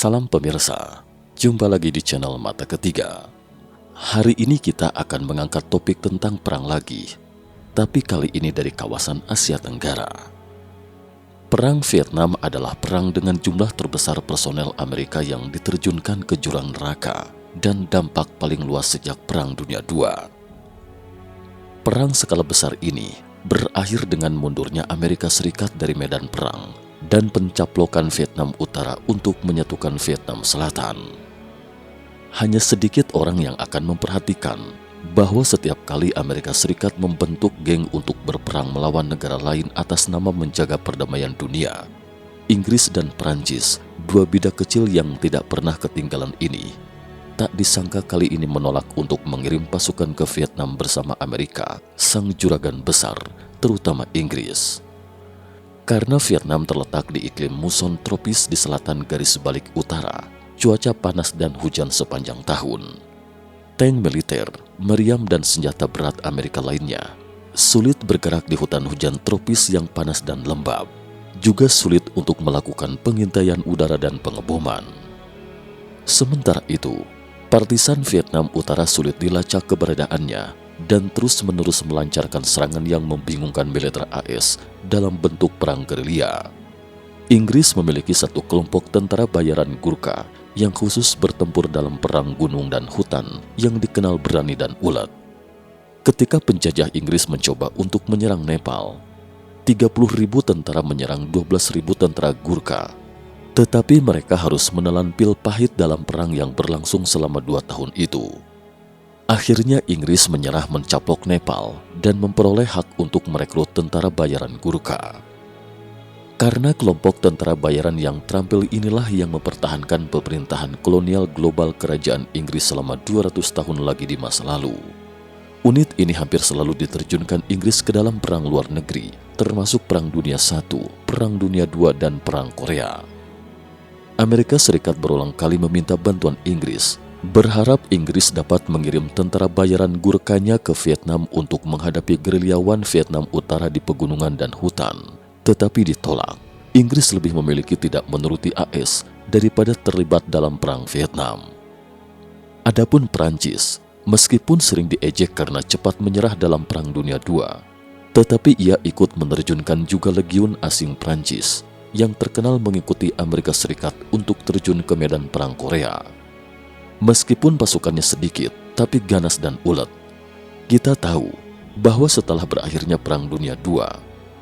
Salam pemirsa, jumpa lagi di channel Mata Ketiga. Hari ini kita akan mengangkat topik tentang perang lagi, tapi kali ini dari kawasan Asia Tenggara. Perang Vietnam adalah perang dengan jumlah terbesar personel Amerika yang diterjunkan ke jurang neraka dan dampak paling luas sejak Perang Dunia II. Perang skala besar ini berakhir dengan mundurnya Amerika Serikat dari medan perang dan pencaplokan Vietnam Utara untuk menyatukan Vietnam Selatan. Hanya sedikit orang yang akan memperhatikan bahwa setiap kali Amerika Serikat membentuk geng untuk berperang melawan negara lain atas nama menjaga perdamaian dunia, Inggris dan Prancis, dua bidak kecil yang tidak pernah ketinggalan ini, tak disangka kali ini menolak untuk mengirim pasukan ke Vietnam bersama Amerika, sang juragan besar, terutama Inggris. Karena Vietnam terletak di iklim muson tropis di selatan garis balik utara, cuaca panas dan hujan sepanjang tahun. Tank militer, meriam dan senjata berat Amerika lainnya sulit bergerak di hutan hujan tropis yang panas dan lembab, juga sulit untuk melakukan pengintaian udara dan pengeboman. Sementara itu, partisan Vietnam Utara sulit dilacak keberadaannya dan terus-menerus melancarkan serangan yang membingungkan militer AS dalam bentuk perang gerilya. Inggris memiliki satu kelompok tentara bayaran Gurkha yang khusus bertempur dalam perang gunung dan hutan yang dikenal berani dan ulet. Ketika penjajah Inggris mencoba untuk menyerang Nepal, 30.000 tentara menyerang 12.000 tentara Gurkha. Tetapi mereka harus menelan pil pahit dalam perang yang berlangsung selama 2 tahun itu. Akhirnya Inggris menyerah mencaplok Nepal dan memperoleh hak untuk merekrut tentara bayaran Gurkha. Karena kelompok tentara bayaran yang terampil inilah yang mempertahankan pemerintahan kolonial global kerajaan Inggris selama 200 tahun lagi di masa lalu. Unit ini hampir selalu diterjunkan Inggris ke dalam perang luar negeri, termasuk Perang Dunia I, Perang Dunia II, dan Perang Korea. Amerika Serikat berulang kali meminta bantuan Inggris, berharap Inggris dapat mengirim tentara bayaran Gurkhanya ke Vietnam untuk menghadapi gerilyawan Vietnam Utara di pegunungan dan hutan. Tetapi ditolak. Inggris lebih memiliki tidak menuruti AS daripada terlibat dalam perang Vietnam. Adapun Prancis, meskipun sering diejek karena cepat menyerah dalam Perang Dunia II, tetapi ia ikut menerjunkan juga legiun asing Prancis yang terkenal mengikuti Amerika Serikat untuk terjun ke medan perang Korea. Meskipun pasukannya sedikit, tapi ganas dan ulet. Kita tahu bahwa setelah berakhirnya Perang Dunia II,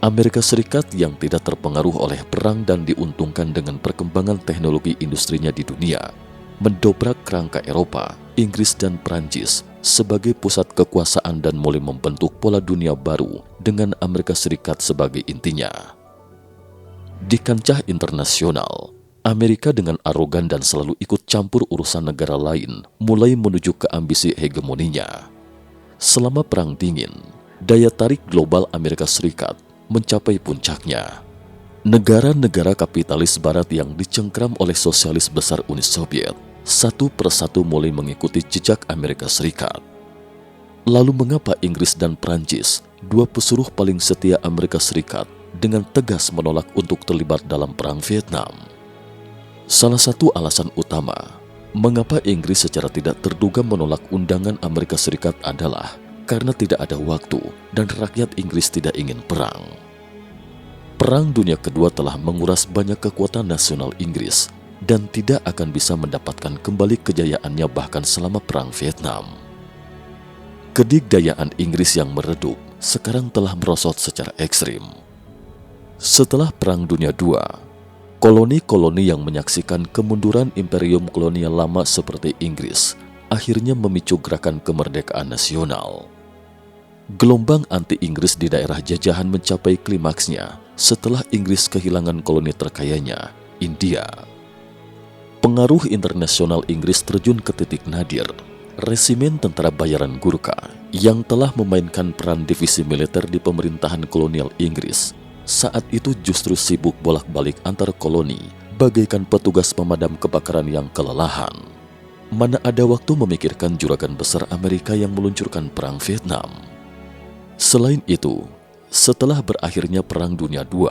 Amerika Serikat yang tidak terpengaruh oleh perang dan diuntungkan dengan perkembangan teknologi industrinya di dunia, mendobrak kerangka Eropa, Inggris dan Prancis sebagai pusat kekuasaan dan mulai membentuk pola dunia baru dengan Amerika Serikat sebagai intinya. Di kancah internasional, Amerika dengan arogan dan selalu ikut campur urusan negara lain mulai menuju ke ambisi hegemoninya. Selama Perang Dingin, daya tarik global Amerika Serikat mencapai puncaknya. Negara-negara kapitalis barat yang dicengkram oleh sosialis besar Uni Soviet satu persatu mulai mengikuti jejak Amerika Serikat. Lalu mengapa Inggris dan Prancis, dua pesuruh paling setia Amerika Serikat, dengan tegas menolak untuk terlibat dalam Perang Vietnam? Salah satu alasan utama mengapa Inggris secara tidak terduga menolak undangan Amerika Serikat adalah karena tidak ada waktu dan rakyat Inggris tidak ingin perang. Perang Dunia Kedua telah menguras banyak kekuatan nasional Inggris dan tidak akan bisa mendapatkan kembali kejayaannya bahkan selama Perang Vietnam. Kedikdayaan Inggris yang meredup sekarang telah merosot secara ekstrim. Setelah Perang Dunia II, koloni-koloni yang menyaksikan kemunduran imperium kolonial lama seperti Inggris akhirnya memicu gerakan kemerdekaan nasional. Gelombang anti-Inggris di daerah jajahan mencapai klimaksnya setelah Inggris kehilangan koloni terkayanya, India. Pengaruh internasional Inggris terjun ke titik nadir. Resimen tentara bayaran Gurkha yang telah memainkan peran divisi militer di pemerintahan kolonial Inggris saat itu justru sibuk bolak-balik antar koloni bagaikan petugas pemadam kebakaran yang kelelahan. Mana ada waktu memikirkan juragan besar Amerika yang meluncurkan Perang Vietnam. Selain itu, setelah berakhirnya Perang Dunia II,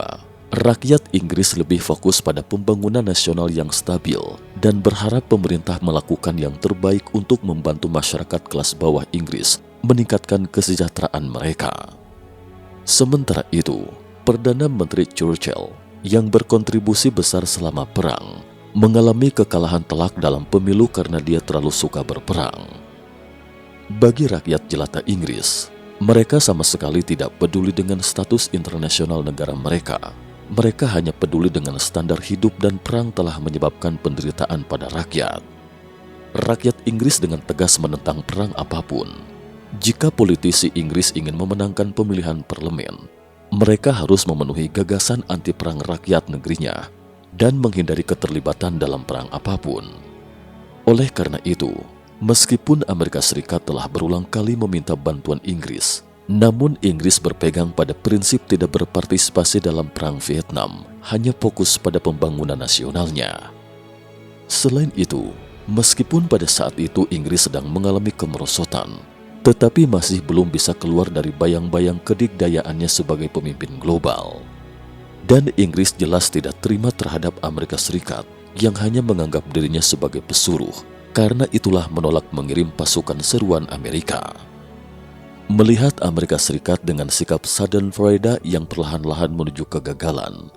Rakyat Inggris lebih fokus pada pembangunan nasional yang stabil dan berharap pemerintah melakukan yang terbaik untuk membantu masyarakat kelas bawah Inggris meningkatkan kesejahteraan mereka. Sementara itu, Perdana Menteri Churchill yang berkontribusi besar selama perang mengalami kekalahan telak dalam pemilu karena dia terlalu suka berperang. Bagi rakyat jelata Inggris, mereka sama sekali tidak peduli dengan status internasional negara mereka. Mereka hanya peduli dengan standar hidup, dan perang telah menyebabkan penderitaan pada rakyat. Rakyat Inggris dengan tegas menentang perang apapun. Jika politisi Inggris ingin memenangkan pemilihan parlemen, mereka harus memenuhi gagasan anti perang rakyat negerinya dan menghindari keterlibatan dalam perang apapun. Oleh karena itu, meskipun Amerika Serikat telah berulang kali meminta bantuan Inggris, namun Inggris berpegang pada prinsip tidak berpartisipasi dalam perang Vietnam, hanya fokus pada pembangunan nasionalnya. Selain itu, meskipun pada saat itu Inggris sedang mengalami kemerosotan, tetapi masih belum bisa keluar dari bayang-bayang kedikdayaannya sebagai pemimpin global. Dan Inggris jelas tidak terima terhadap Amerika Serikat yang hanya menganggap dirinya sebagai pesuruh, karena itulah menolak mengirim pasukan seruan Amerika. Melihat Amerika Serikat dengan sikap Schadenfreude yang perlahan-lahan menuju kegagalan.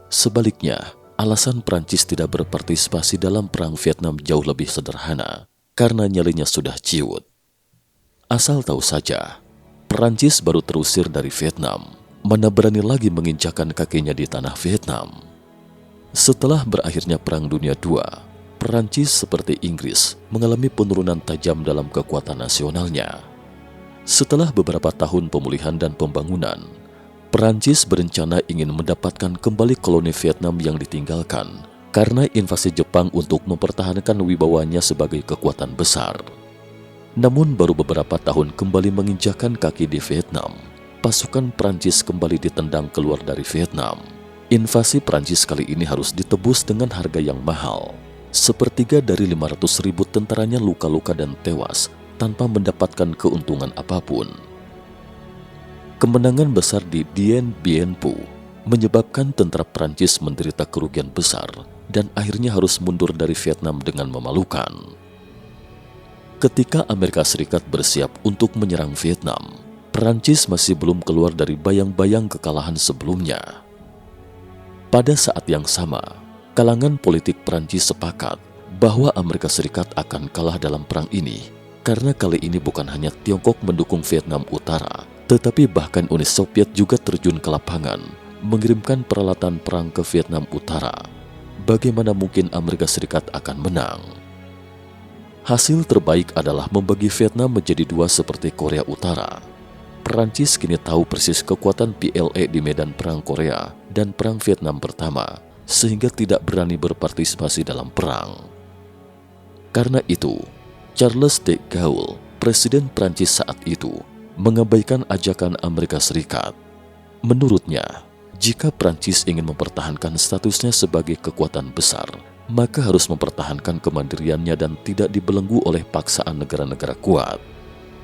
Sebaliknya, alasan Prancis tidak berpartisipasi dalam perang Vietnam jauh lebih sederhana, karena nyalinya sudah ciut. Asal tahu saja, Prancis baru terusir dari Vietnam, mana berani lagi menginjakan kakinya di tanah Vietnam. Setelah berakhirnya Perang Dunia II, Prancis seperti Inggris mengalami penurunan tajam dalam kekuatan nasionalnya. Setelah beberapa tahun pemulihan dan pembangunan, Prancis berencana ingin mendapatkan kembali koloni Vietnam yang ditinggalkan karena invasi Jepang untuk mempertahankan wibawanya sebagai kekuatan besar. Namun baru beberapa tahun kembali menginjakan kaki di Vietnam, pasukan Prancis kembali ditendang keluar dari Vietnam. Invasi Prancis kali ini harus ditebus dengan harga yang mahal. Sepertiga dari 500.000 tentaranya luka-luka dan tewas tanpa mendapatkan keuntungan apapun. Kemenangan besar di Dien Bien Phu menyebabkan tentara Prancis menderita kerugian besar dan akhirnya harus mundur dari Vietnam dengan memalukan. Ketika Amerika Serikat bersiap untuk menyerang Vietnam, Prancis masih belum keluar dari bayang-bayang kekalahan sebelumnya. Pada saat yang sama, kalangan politik Prancis sepakat bahwa Amerika Serikat akan kalah dalam perang ini, karena kali ini bukan hanya Tiongkok mendukung Vietnam Utara, tetapi bahkan Uni Soviet juga terjun ke lapangan, mengirimkan peralatan perang ke Vietnam Utara. Bagaimana mungkin Amerika Serikat akan menang? Hasil terbaik adalah membagi Vietnam menjadi dua seperti Korea Utara. Prancis kini tahu persis kekuatan PLA di medan Perang Korea dan Perang Vietnam pertama, sehingga tidak berani berpartisipasi dalam perang. Karena itu, Charles de Gaulle, Presiden Prancis saat itu, mengabaikan ajakan Amerika Serikat. Menurutnya, jika Prancis ingin mempertahankan statusnya sebagai kekuatan besar, maka harus mempertahankan kemandiriannya dan tidak dibelenggu oleh paksaan negara-negara kuat.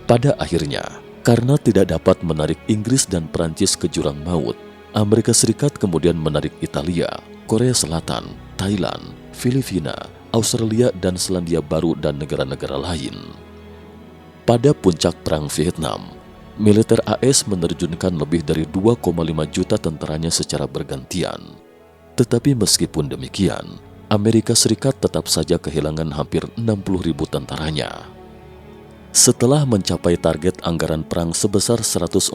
Pada akhirnya, karena tidak dapat menarik Inggris dan Prancis ke jurang maut, Amerika Serikat kemudian menarik Italia, Korea Selatan, Thailand, Filipina, Australia dan Selandia Baru dan negara-negara lain. Pada puncak Perang Vietnam, militer AS menerjunkan lebih dari 2,5 juta tentaranya secara bergantian. Tetapi meskipun demikian, Amerika Serikat tetap saja kehilangan hampir 60.000 tentaranya. Setelah mencapai target anggaran perang sebesar 141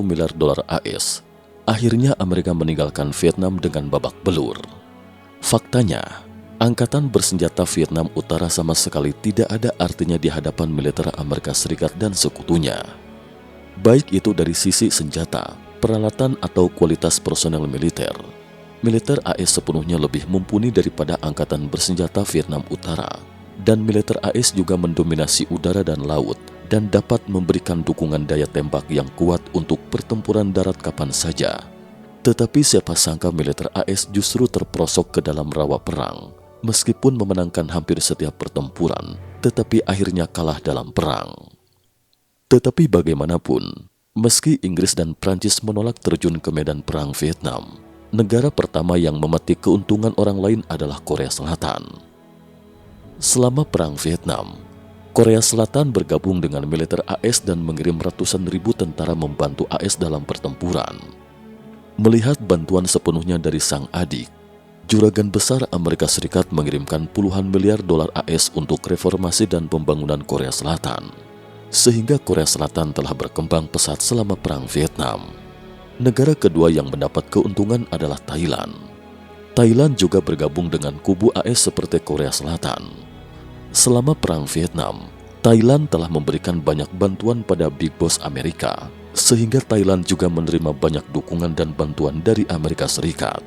miliar dolar AS, akhirnya Amerika meninggalkan Vietnam dengan babak belur. Faktanya, Angkatan bersenjata Vietnam Utara sama sekali tidak ada artinya di hadapan militer Amerika Serikat dan sekutunya. Baik itu dari sisi senjata, peralatan atau kualitas personel militer. Militer AS sepenuhnya lebih mumpuni daripada Angkatan bersenjata Vietnam Utara. Dan militer AS juga mendominasi udara dan laut dan dapat memberikan dukungan daya tembak yang kuat untuk pertempuran darat kapan saja. Tetapi siapa sangka militer AS justru terperosok ke dalam rawa perang. Meskipun memenangkan hampir setiap pertempuran, tetapi akhirnya kalah dalam perang. Tetapi bagaimanapun, meski Inggris dan Prancis menolak terjun ke medan perang Vietnam, negara pertama yang memetik keuntungan orang lain adalah Korea Selatan. Selama Perang Vietnam, Korea Selatan bergabung dengan militer AS dan mengirim ratusan ribu tentara membantu AS dalam pertempuran. Melihat bantuan sepenuhnya dari sang adik, juragan besar Amerika Serikat mengirimkan puluhan miliar dolar AS untuk reformasi dan pembangunan Korea Selatan. Sehingga Korea Selatan telah berkembang pesat selama Perang Vietnam. Negara kedua yang mendapat keuntungan adalah Thailand. Thailand juga bergabung dengan kubu AS seperti Korea Selatan. Selama Perang Vietnam, Thailand telah memberikan banyak bantuan pada Big Boss Amerika, sehingga Thailand juga menerima banyak dukungan dan bantuan dari Amerika Serikat.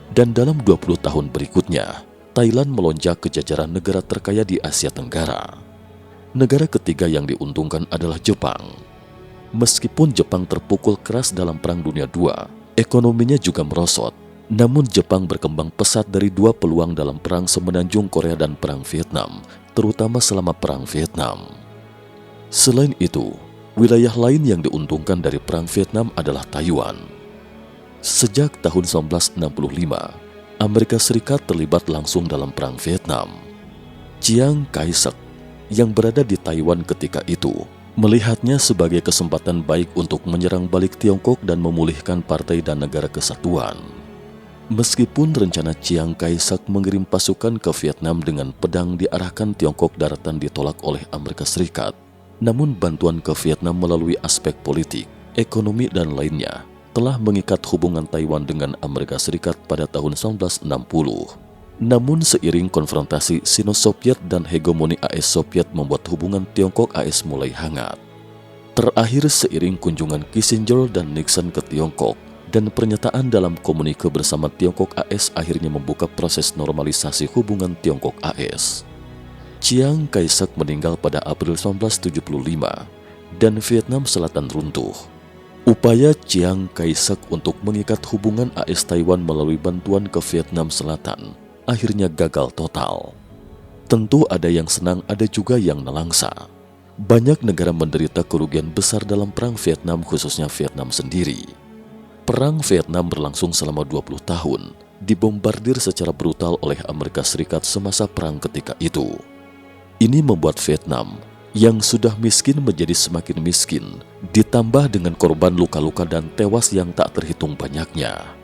Dan dalam 20 tahun berikutnya, Thailand melonjak ke jajaran negara terkaya di Asia Tenggara. Negara ketiga yang diuntungkan adalah Jepang. Meskipun Jepang terpukul keras dalam Perang Dunia II, ekonominya juga merosot. Namun Jepang berkembang pesat dari dua peluang dalam Perang Semenanjung Korea dan Perang Vietnam, terutama selama Perang Vietnam. Selain itu, wilayah lain yang diuntungkan dari Perang Vietnam adalah Taiwan. Sejak tahun 1965, Amerika Serikat terlibat langsung dalam Perang Vietnam. Chiang Kai-shek yang berada di Taiwan ketika itu melihatnya sebagai kesempatan baik untuk menyerang balik Tiongkok dan memulihkan Partai dan Negara Kesatuan. Meskipun rencana Chiang Kai-shek mengirim pasukan ke Vietnam dengan pedang diarahkan Tiongkok daratan ditolak oleh Amerika Serikat, namun bantuan ke Vietnam melalui aspek politik, ekonomi, dan lainnya telah mengikat hubungan Taiwan dengan Amerika Serikat pada tahun 1960. Namun seiring konfrontasi Sino-Soviet dan hegemoni AS Soviet membuat hubungan Tiongkok-AS mulai hangat. Terakhir seiring kunjungan Kissinger dan Nixon ke Tiongkok, dan pernyataan dalam komunike bersama Tiongkok-AS akhirnya membuka proses normalisasi hubungan Tiongkok-AS. Chiang Kai-shek meninggal pada April 1975 dan Vietnam Selatan runtuh. Upaya Chiang Kai-shek untuk mengikat hubungan AS-Taiwan melalui bantuan ke Vietnam Selatan akhirnya gagal total. Tentu ada yang senang, ada juga yang nelangsa. Banyak negara menderita kerugian besar dalam Perang Vietnam, khususnya Vietnam sendiri. Perang Vietnam berlangsung selama 20 tahun, dibombardir secara brutal oleh Amerika Serikat semasa perang ketika itu. Ini membuat Vietnam yang sudah miskin menjadi semakin miskin, ditambah dengan korban luka-luka dan tewas yang tak terhitung banyaknya.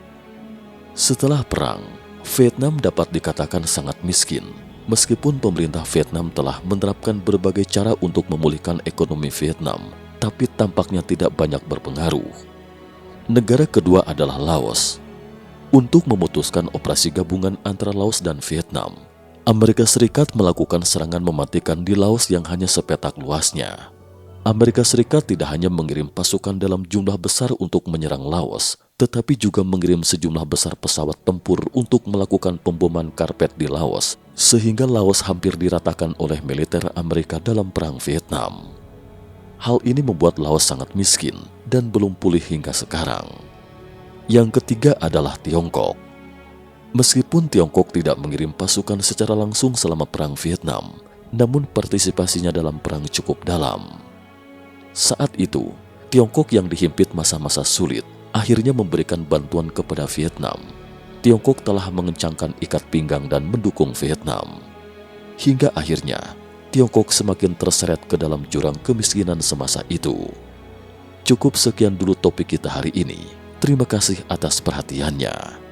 Setelah perang, Vietnam dapat dikatakan sangat miskin, meskipun pemerintah Vietnam telah menerapkan berbagai cara untuk memulihkan ekonomi Vietnam, tapi tampaknya tidak banyak berpengaruh. Negara kedua adalah Laos. Untuk memutuskan operasi gabungan antara Laos dan Vietnam, Amerika Serikat melakukan serangan mematikan di Laos yang hanya sepetak luasnya. Amerika Serikat tidak hanya mengirim pasukan dalam jumlah besar untuk menyerang Laos, tetapi juga mengirim sejumlah besar pesawat tempur untuk melakukan pemboman karpet di Laos, sehingga Laos hampir diratakan oleh militer Amerika dalam Perang Vietnam. Hal ini membuat Laos sangat miskin dan belum pulih hingga sekarang. Yang ketiga adalah Tiongkok. Meskipun Tiongkok tidak mengirim pasukan secara langsung selama Perang Vietnam, namun partisipasinya dalam perang cukup dalam. Saat itu, Tiongkok yang dihimpit masa-masa sulit akhirnya memberikan bantuan kepada Vietnam. Tiongkok telah mengencangkan ikat pinggang dan mendukung Vietnam. Hingga akhirnya, Tiongkok semakin terseret ke dalam jurang kemiskinan semasa itu. Cukup sekian dulu topik kita hari ini. Terima kasih atas perhatiannya.